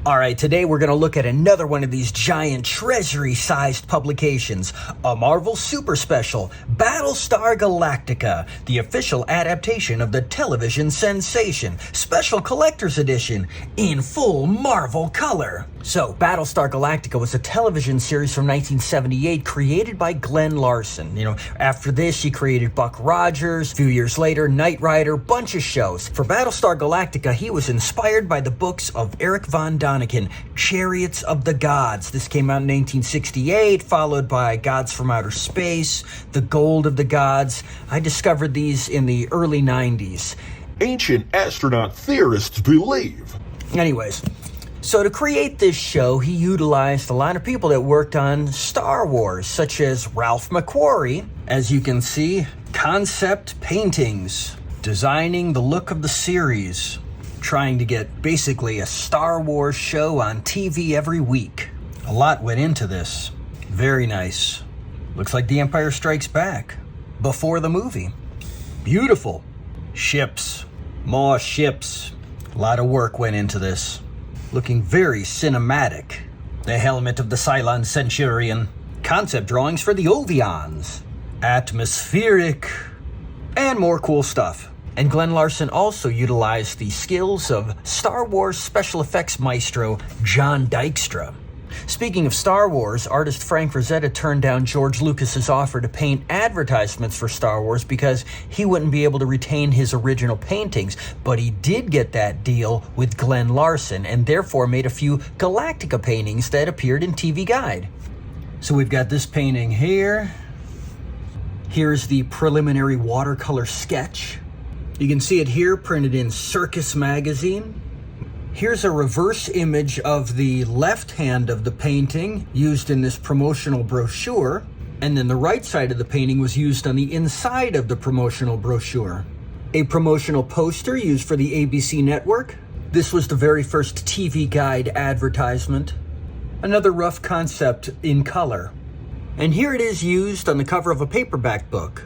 Alright, today we're going to look at another one of these giant treasury-sized publications, a Marvel Super Special, Battlestar Galactica, the official adaptation of the television sensation, Special Collector's Edition, in full Marvel color. So, Battlestar Galactica was a television series from 1978 created by Glenn Larson. After this, he created Buck Rogers, a few years later, Knight Rider, bunch of shows. For Battlestar Galactica, he was inspired by the books of Eric Von Däniken, Chariots of the Gods. This came out in 1968, followed by Gods from Outer Space, The Gold of the Gods. I discovered these in the early 90s. Ancient astronaut theorists believe. Anyways, so to create this show, he utilized a lot of people that worked on Star Wars, such as Ralph McQuarrie. As you can see, concept paintings, designing the look of the series, trying to get basically a Star Wars show on TV every week. A lot went into this. Very nice. Looks like The Empire Strikes Back before the movie. Beautiful. Ships. More ships. A lot of work went into this. Looking very cinematic. The helmet of the Cylon Centurion. Concept drawings for the Ovions. Atmospheric. And more cool stuff. And Glenn Larson also utilized the skills of Star Wars special effects maestro John Dykstra. Speaking of Star Wars, artist Frank Frazetta turned down George Lucas's offer to paint advertisements for Star Wars because he wouldn't be able to retain his original paintings, but he did get that deal with Glenn Larson and therefore made a few Galactica paintings that appeared in TV Guide. So we've got this painting here. Here's the preliminary watercolor sketch. You can see it here printed in Circus Magazine. Here's a reverse image of the left hand of the painting used in this promotional brochure. And then the right side of the painting was used on the inside of the promotional brochure. A promotional poster used for the ABC network. This was the very first TV Guide advertisement. Another rough concept in color. And here it is used on the cover of a paperback book.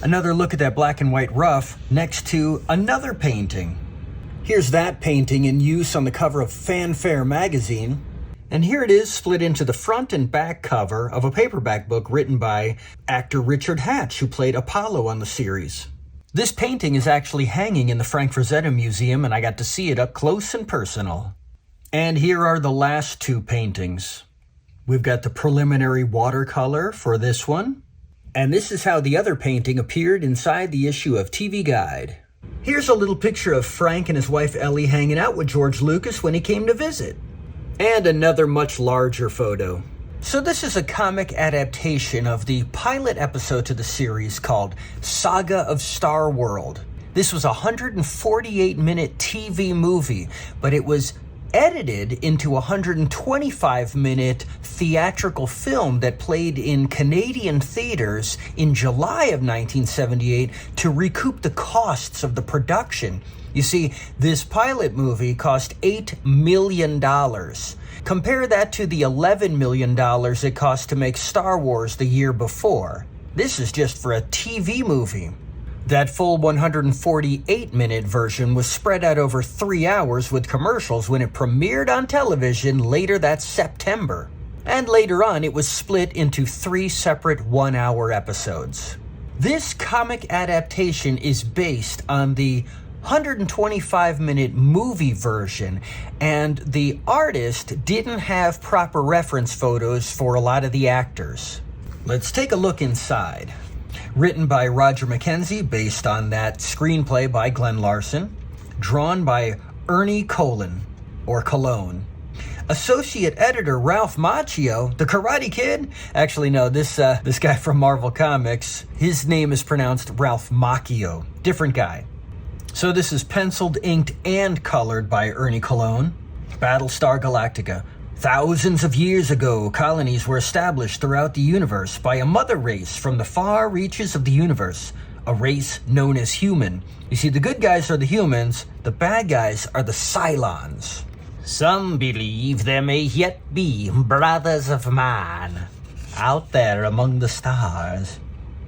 Another look at that black and white rough next to another painting. Here's that painting in use on the cover of Fanfare magazine. And here it is split into the front and back cover of a paperback book written by actor Richard Hatch, who played Apollo on the series. This painting is actually hanging in the Frank Frazetta Museum, and I got to see it up close and personal. And here are the last two paintings. We've got the preliminary watercolor for this one. And this is how the other painting appeared inside the issue of TV Guide. Here's a little picture of Frank and his wife Ellie hanging out with George Lucas when he came to visit. And another much larger photo. So this is a comic adaptation of the pilot episode to the series called Saga of Star World. This was a 148-minute TV movie, but it was edited into a 125-minute theatrical film that played in Canadian theaters in July of 1978 to recoup the costs of the production. You see, this pilot movie cost $8 million. Compare that to the $11 million it cost to make Star Wars the year before. This is just for a TV movie. That full 148-minute version was spread out over 3 hours with commercials when it premiered on television later that September. And later on, it was split into 3 separate 1-hour episodes. This comic adaptation is based on the 125-minute movie version, and the artist didn't have proper reference photos for a lot of the actors. Let's take a look inside. Written by Roger McKenzie, based on that screenplay by Glenn Larson. Drawn by Ernie Colon, or Cologne. Associate editor Ralph Macchio, the Karate Kid? Actually, no, this guy from Marvel Comics, his name is pronounced Ralph Macchio. Different guy. So this is penciled, inked, and colored by Ernie Cologne. Battlestar Galactica. Thousands of years ago, colonies were established throughout the universe by a mother race from the far reaches of the universe, a race known as human. You see, the good guys are the humans, the bad guys are the Cylons. Some believe there may yet be brothers of man out there among the stars.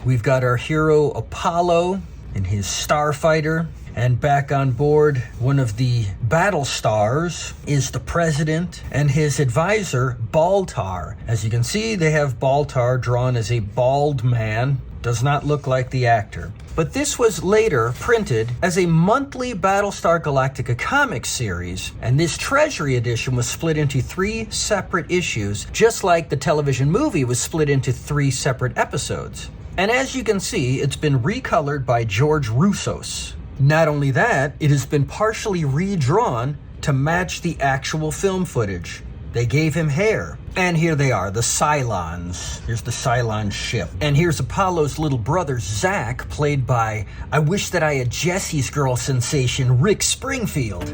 We've got our hero Apollo in his starfighter. And back on board, one of the Battlestars is the president and his advisor, Baltar. As you can see, they have Baltar drawn as a bald man. Does not look like the actor. But this was later printed as a monthly Battlestar Galactica comic series, and this Treasury edition was split into 3 separate issues, just like the television movie was split into 3 separate episodes. And as you can see, it's been recolored by George Roussos. Not only that, it has been partially redrawn to match the actual film footage. They gave him hair. And here they are, the Cylons. Here's the Cylon ship. And here's Apollo's little brother, Zach, played by, I wish that I had Jesse's girl sensation, Rick Springfield.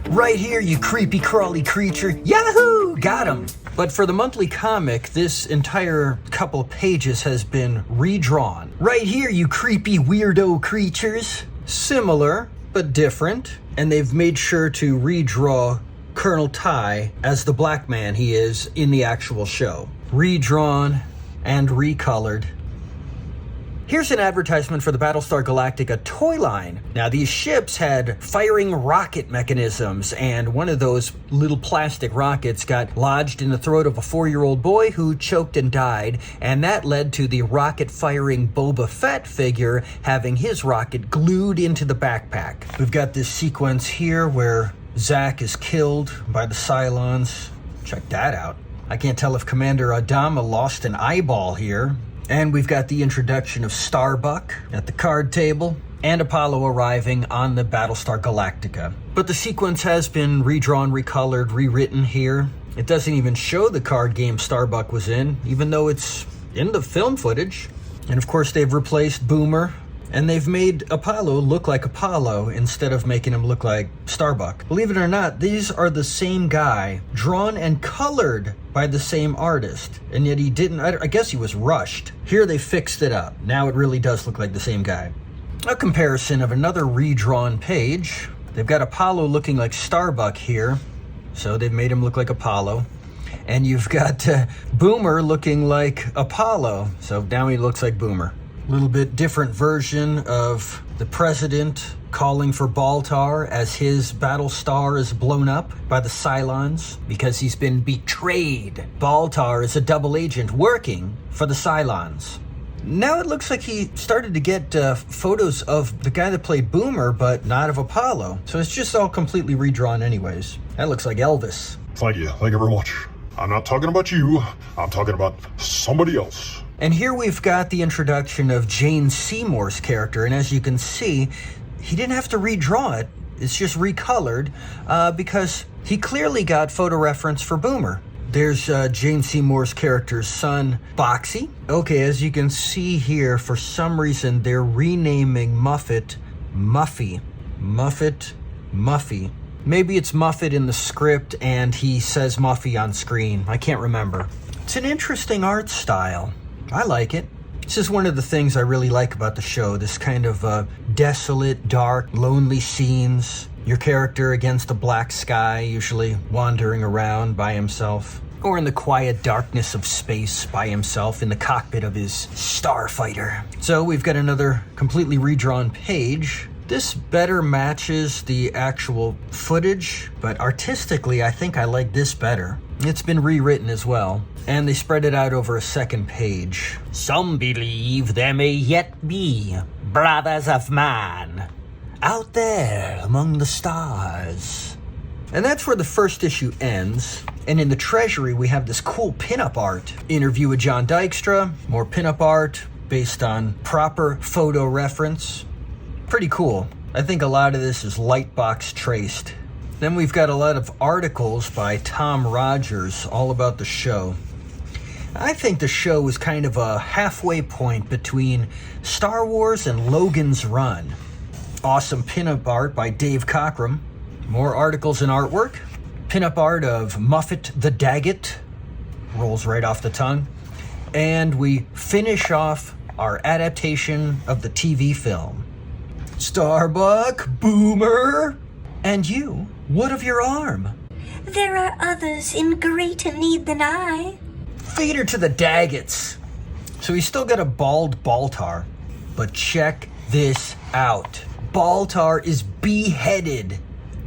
Right here, you creepy crawly creature. Yahoo! Got him! But for the monthly comic, this entire couple of pages has been redrawn. Right here, you creepy weirdo creatures. Similar, but different. And they've made sure to redraw Colonel Ty as the black man he is in the actual show. Redrawn and recolored. Here's an advertisement for the Battlestar Galactica toy line. Now, these ships had firing rocket mechanisms, and one of those little plastic rockets got lodged in the throat of a 4-year-old boy who choked and died, and that led to the rocket-firing Boba Fett figure having his rocket glued into the backpack. We've got this sequence here where Zach is killed by the Cylons. Check that out. I can't tell if Commander Adama lost an eyeball here. And we've got the introduction of Starbuck at the card table and Apollo arriving on the Battlestar Galactica. But the sequence has been redrawn, recolored, rewritten here. It doesn't even show the card game Starbuck was in, even though it's in the film footage. And of course, they've replaced Boomer. And they've made Apollo look like Apollo instead of making him look like Starbuck. Believe it or not, these are the same guy, drawn and colored by the same artist. And yet he didn't, I guess he was rushed. Here they fixed it up. Now it really does look like the same guy. A comparison of another redrawn page. They've got Apollo looking like Starbuck here. So they've made him look like Apollo. And you've got Boomer looking like Apollo. So now he looks like Boomer. Little bit different version of the president calling for Baltar as his Battlestar is blown up by the Cylons because he's been betrayed. Baltar is a double agent working for the Cylons. Now it looks like he started to get photos of the guy that played Boomer, but not of Apollo. So it's just all completely redrawn anyways. That looks like Elvis. Thank you very much. I'm not talking about you. I'm talking about somebody else. And here we've got the introduction of Jane Seymour's character, and as you can see, he didn't have to redraw it. It's just recolored because he clearly got photo reference for Boomer. There's Jane Seymour's character's son, Boxy. Okay, as you can see here, for some reason, they're renaming Muffet Muffy. Muffy. Maybe it's Muffet in the script and he says Muffy on screen. I can't remember. It's an interesting art style. I like it. This is one of the things I really like about the show, this kind of desolate, dark, lonely scenes. Your character against a black sky, usually wandering around by himself. Or in the quiet darkness of space by himself in the cockpit of his starfighter. So we've got another completely redrawn page. This better matches the actual footage, but artistically I think I like this better. It's been rewritten as well, and they spread it out over a second page. Some believe there may yet be brothers of man out there among the stars. And that's where the first issue ends. And in the Treasury, we have this cool pinup art. Interview with John Dykstra, more pinup art based on proper photo reference. Pretty cool. I think a lot of this is Lightbox traced. Then we've got a lot of articles by Tom Rogers all about the show. I think the show was kind of a halfway point between Star Wars and Logan's Run. Awesome pinup art by Dave Cockrum. More articles and artwork. Pinup art of Muffet the Daggett. Rolls right off the tongue. And we finish off our adaptation of the TV film. Starbuck, Boomer, and you, what of your arm? There are others in greater need than I. Feed her to the Daggets. So he's still got a bald Baltar, but check this out. Baltar is beheaded.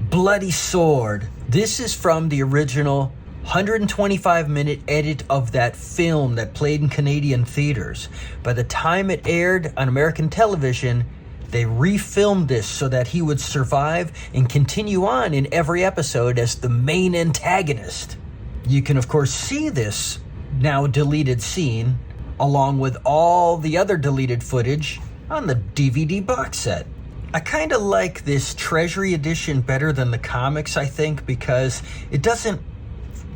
Bloody sword. This is from the original 125-minute edit of that film that played in Canadian theaters. By the time it aired on American television, they refilmed this so that he would survive and continue on in every episode as the main antagonist. You can, of course, see this now deleted scene along with all the other deleted footage on the DVD box set. I kind of like this Treasury edition better than the comics, I think, because it doesn't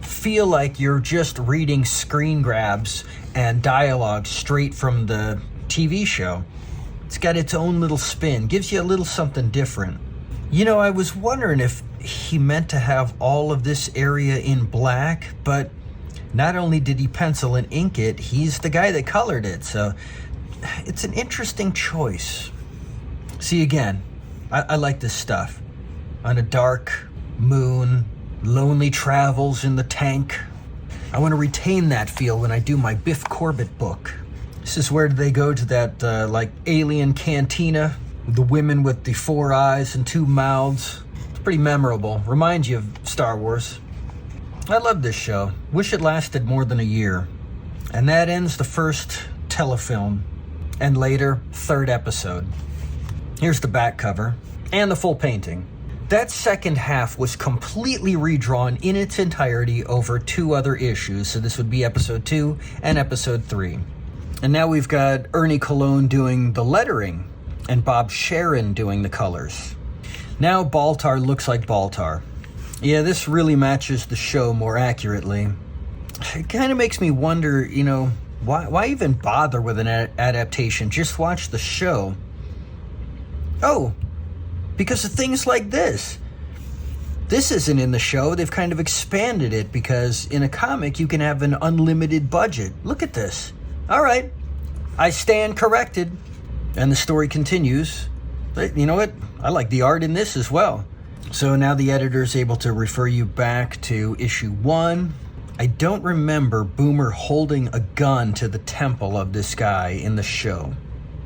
feel like you're just reading screen grabs and dialogue straight from the TV show. It's got its own little spin, gives you a little something different. You know, I was wondering if he meant to have all of this area in black, but not only did he pencil and ink it, he's the guy that colored it, so it's an interesting choice. See, again, I like this stuff. On a dark moon, lonely travels in the tank. I want to retain that feel when I do my Biff Corbett book. This is where they go to that, alien cantina, the women with the 4 eyes and 2 mouths. It's pretty memorable. Reminds you of Star Wars. I love this show. Wish it lasted more than a year. And that ends the first telefilm, and later, 3rd episode. Here's the back cover, and the full painting. That second half was completely redrawn in its entirety over 2 other issues, so this would be episode 2 and episode 3. And now we've got Ernie Colon doing the lettering, and Bob Sharon doing the colors. Now Baltar looks like Baltar. Yeah, this really matches the show more accurately. It kind of makes me wonder, why even bother with an adaptation? Just watch the show. Oh, because of things like this. This isn't in the show. They've kind of expanded it because in a comic you can have an unlimited budget. Look at this. All right, I stand corrected. And the story continues. But you know what? I like the art in this as well. So now the editor's able to refer you back to issue 1. I don't remember Boomer holding a gun to the temple of this guy in the show.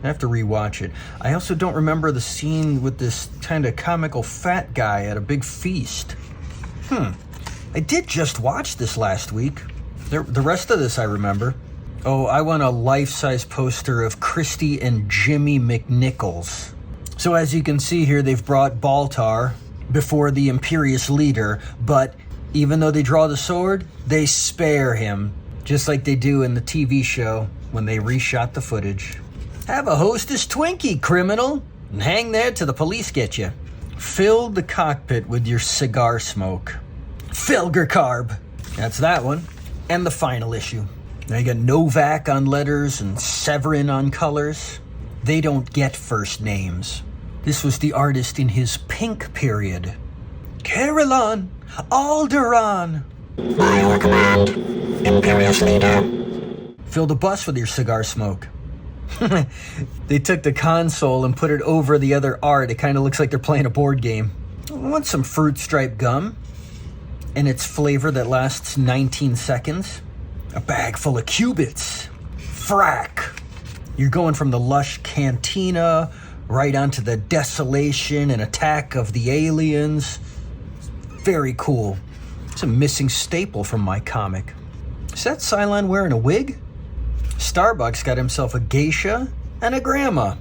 I have to rewatch it. I also don't remember the scene with this kind of comical fat guy at a big feast. I did just watch this last week. The rest of this I remember. Oh, I want a life-size poster of Christy and Jimmy McNichols. So as you can see here, they've brought Baltar before the Imperious leader, but even though they draw the sword, they spare him, just like they do in the TV show when they reshot the footage. Have a Hostess Twinkie, criminal, and hang there till the police get you. Fill the cockpit with your cigar smoke. Filger Carb. That's that one. And the final issue. Now you got Novak on letters and Severin on colors. They don't get first names. This was the artist in his pink period. Carillon Alderaan. By your command, Imperious Leader. Fill the bus with your cigar smoke. They took the console and put it over the other art. It kind of looks like they're playing a board game. I want some fruit stripe gum and its flavor that lasts 19 seconds. A bag full of cubits. Frack. You're going from the lush cantina right onto the desolation and attack of the aliens. Very cool. It's a missing staple from my comic. Is that Cylon wearing a wig? Starbucks got himself a geisha and a grandma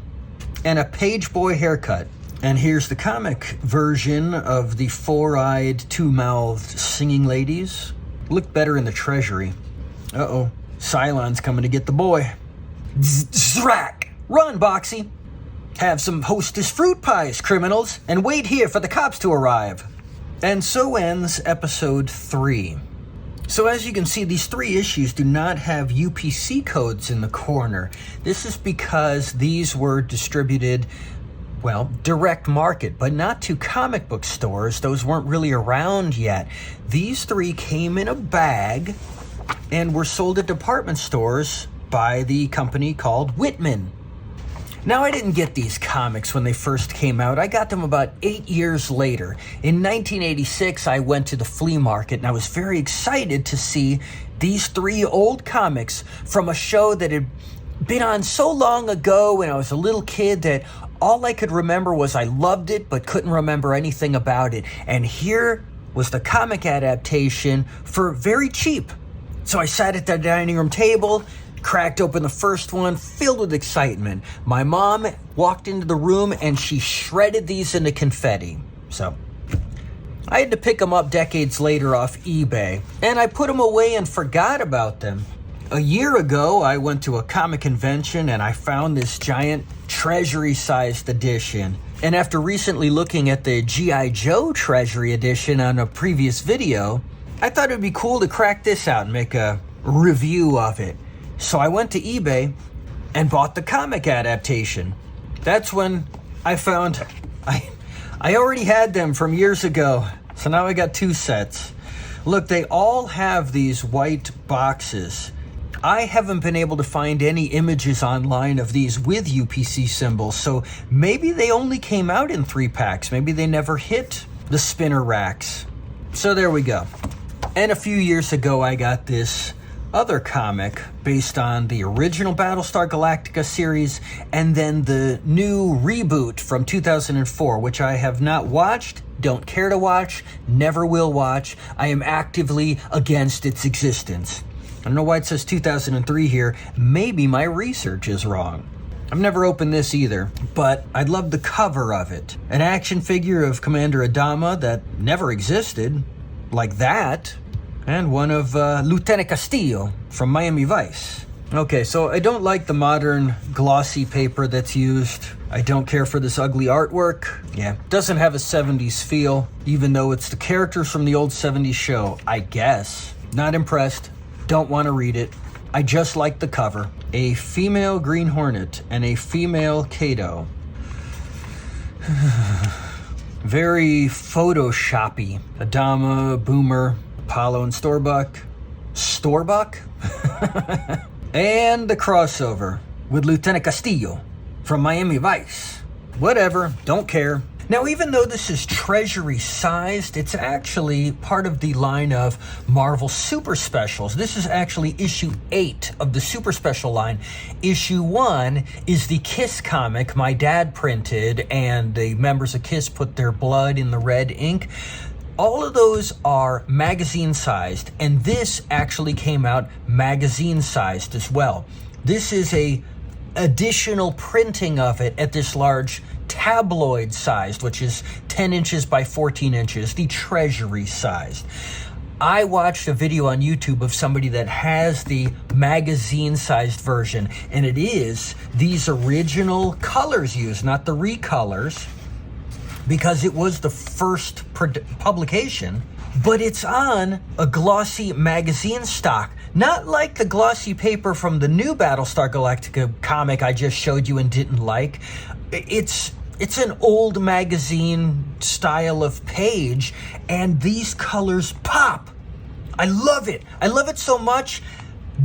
and a page boy haircut. And here's the comic version of the 4-eyed, 2-mouthed singing ladies. Looked better in the Treasury. Uh-oh, Cylon's coming to get the boy. Zrak! Run, Boxy! Have some Hostess fruit pies, criminals, and wait here for the cops to arrive. And so ends episode 3. So as you can see, these 3 issues do not have UPC codes in the corner. This is because these were distributed, direct market, but not to comic book stores. Those weren't really around yet. These 3 came in a bag and were sold at department stores by the company called Whitman. Now, I didn't get these comics when they first came out. I got them about 8 years later. In 1986, I went to the flea market and I was very excited to see these 3 old comics from a show that had been on so long ago when I was a little kid that all I could remember was I loved it, but couldn't remember anything about it. And here was the comic adaptation for very cheap. So I sat at the dining room table, cracked open the first one, filled with excitement. My mom walked into the room and she shredded these into confetti. So I had to pick them up decades later off eBay, and I put them away and forgot about them. A year ago, I went to a comic convention and I found this giant treasury-sized edition. And after recently looking at the G.I. Joe Treasury edition on a previous video, I thought it'd be cool to crack this out and make a review of it. So I went to eBay and bought the comic adaptation. That's when I found I already had them from years ago, so now I got 2 sets. Look, they all have these white boxes. I haven't been able to find any images online of these with UPC symbols, so maybe they only came out in 3 packs. Maybe they never hit the spinner racks. So there we go. And a few years ago, I got this other comic based on the original Battlestar Galactica series and then the new reboot from 2004, which I have not watched, don't care to watch, never will watch. I am actively against its existence. I don't know why it says 2003 here. Maybe my research is wrong. I've never opened this either, but I love the cover of it. An action figure of Commander Adama that never existed, like that, and one of Lieutenant Castillo from Miami Vice. Okay, so I don't like the modern glossy paper that's used. I don't care for this ugly artwork. Yeah, doesn't have a 70s feel, even though it's the characters from the old 70s show, I guess. Not impressed. Don't want to read it. I just like the cover. A female Green Hornet and a female Kato. Very Photoshoppy. Adama, Boomer, Apollo, and Storbuck. Storbuck? And the crossover with Lieutenant Castillo from Miami Vice. Whatever, don't care. Now, even though this is treasury-sized, it's actually part of the line of Marvel Super Specials. This is actually issue 8 of the Super Special line. Issue 1 is the Kiss comic my dad printed, and the members of Kiss put their blood in the red ink. All of those are magazine-sized, and this actually came out magazine-sized as well. This is a additional printing of it at this large tabloid sized, which is 10 inches by 14 inches, the treasury sized. I watched a video on YouTube of somebody that has the magazine sized version, and it is these original colors used, not the recolors, because it was the first publication, but it's on a glossy magazine stock. Not like the glossy paper from the new Battlestar Galactica comic I just showed you and didn't like. It's an old magazine style of page, and these colors pop. I love it. I love it so much.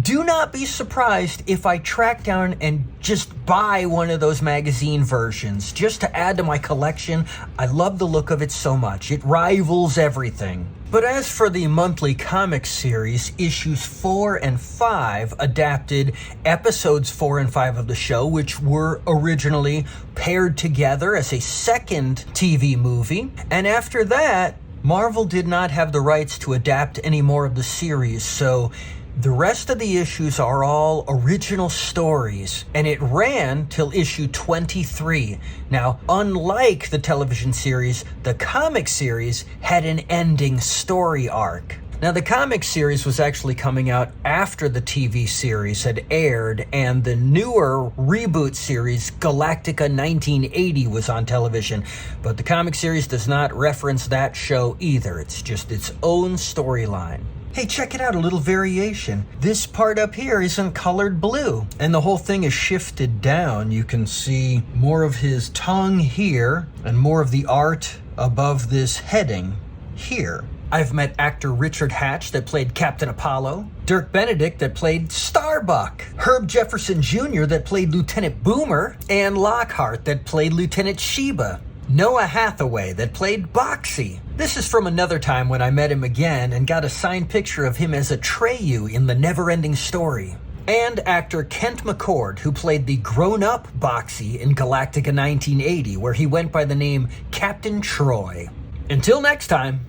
Do not be surprised if I track down and just buy one of those magazine versions just to add to my collection. I love the look of it so much. It rivals everything. But as for the monthly comic series, issues 4 and 5 adapted episodes 4 and 5 of the show, which were originally paired together as a second TV movie. And after that, Marvel did not have the rights to adapt any more of the series, so the rest of the issues are all original stories, and it ran till issue 23. Now, unlike the television series, the comic series had an ending story arc. Now, the comic series was actually coming out after the TV series had aired, and the newer reboot series, Galactica 1980, was on television. But the comic series does not reference that show either. It's just its own storyline. Hey, check it out, a little variation. This part up here isn't colored blue, and the whole thing is shifted down. You can see more of his tongue here, and more of the art above this heading here. I've met actor Richard Hatch that played Captain Apollo, Dirk Benedict that played Starbuck, Herb Jefferson Jr. that played Lieutenant Boomer, and Lockhart that played Lieutenant Sheba. Noah Hathaway that played Boxy. This is from another time when I met him again and got a signed picture of him as Atreyu in The Never-Ending Story. and actor Kent McCord, who played the grown-up Boxy in Galactica 1980, where he went by the name Captain Troy. Until next time,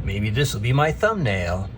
maybe this will be my thumbnail.